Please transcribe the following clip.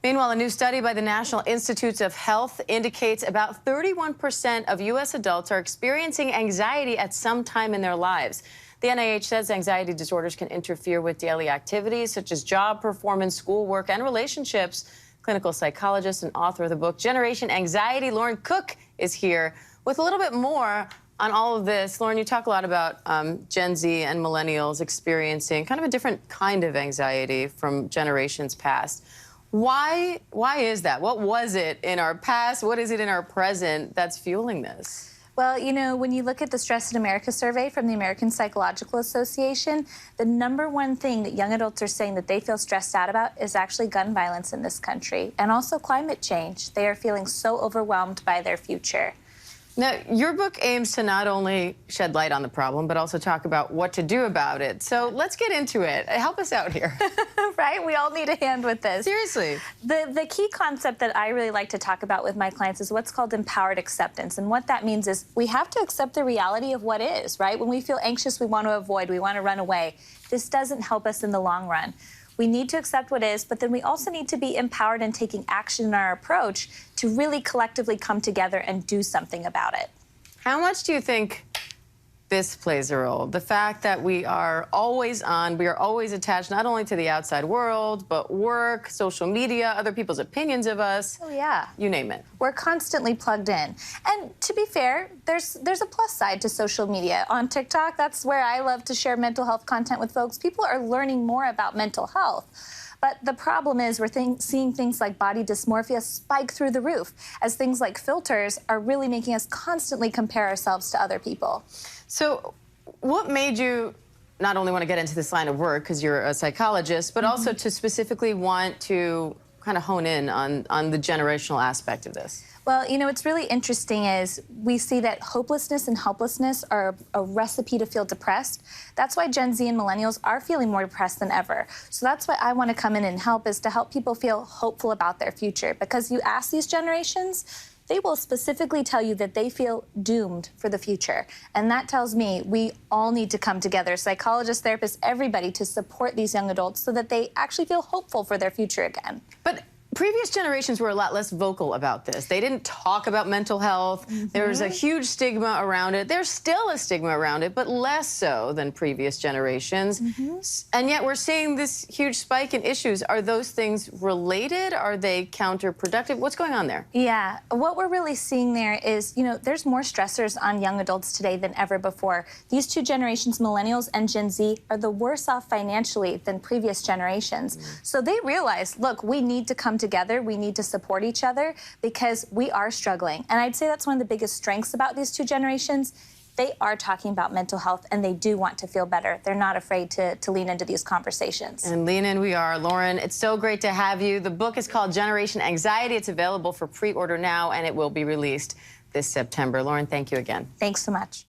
Meanwhile, a new study by the National Institutes of Health indicates about 31% of U.S. adults are experiencing anxiety at some time in their lives. The NIH says anxiety disorders can interfere with daily activities such as job performance, schoolwork, and relationships. Clinical psychologist and author of the book Generation Anxiety, Lauren Cook, is here with a little bit more on all of this. Lauren, you talk a lot about Gen Z and millennials experiencing kind of a different kind of anxiety from generations past. Why is that? What was it in our past? What is it in our present that's fueling this? Well, you know, when you look at the Stress in America survey from the American Psychological Association, the #1 thing that young adults are saying that they feel stressed out about is actually gun violence in this country and also climate change. They are feeling so overwhelmed by their future. Now, your book aims to not only shed light on the problem, but also talk about what to do about it. So let's get into it. Help us out here. Right? We all need a hand with this. Seriously. The key concept that I really like to talk about with my clients is what's called empowered acceptance. And what that means is we have to accept the reality of what is, right? When we feel anxious, we want to avoid, we want to run away. This doesn't help us in the long run. We need to accept what is, but then we also need to be empowered in taking action in our approach to really collectively come together and do something about it. How much do you think this plays a role? The fact that we are always on, we are always attached not only to the outside world, but work, social media, other people's opinions of us. Oh, yeah. You name it. We're constantly plugged in. And to be fair, there's a plus side to social media. On TikTok, that's where I love to share mental health content with folks. People are learning more about mental health. But the problem is we're seeing things like body dysmorphia spike through the roof as things like filters are really making us constantly compare ourselves to other people. So what made you not only want to get into this line of work because you're a psychologist, but also to specifically want to kind of hone in on the generational aspect of this? Well, you know, what's really interesting is we see that hopelessness and helplessness are a recipe to feel depressed. That's why Gen Z and millennials are feeling more depressed than ever. So that's why I want to come in and help, is to help people feel hopeful about their future. Because you ask these generations, they will specifically tell you that they feel doomed for the future. And that tells me we all need to come together, psychologists, therapists, everybody, to support these young adults so that they actually feel hopeful for their future again. But previous generations were a lot less vocal about this. They didn't talk about mental health. There was a huge stigma around it. There's still a stigma around it, but less so than previous generations. And yet we're seeing this huge spike in issues. Are those things related? Are they counterproductive? What's going on there? Yeah, what we're really seeing there is, you know, there's more stressors on young adults today than ever before. These two generations, millennials and Gen Z, are the worse off financially than previous generations. So they realize, look, we need to come together, we need to support each other because we are struggling. And I'd say that's one of the biggest strengths about these two generations. They are talking about mental health and they do want to feel better. They're not afraid to lean into these conversations. And lean in we are. Lauren, it's so great to have you. The book is called Generation Anxiety. It's available for pre-order now and it will be released this September. Lauren, thank you again. Thanks so much.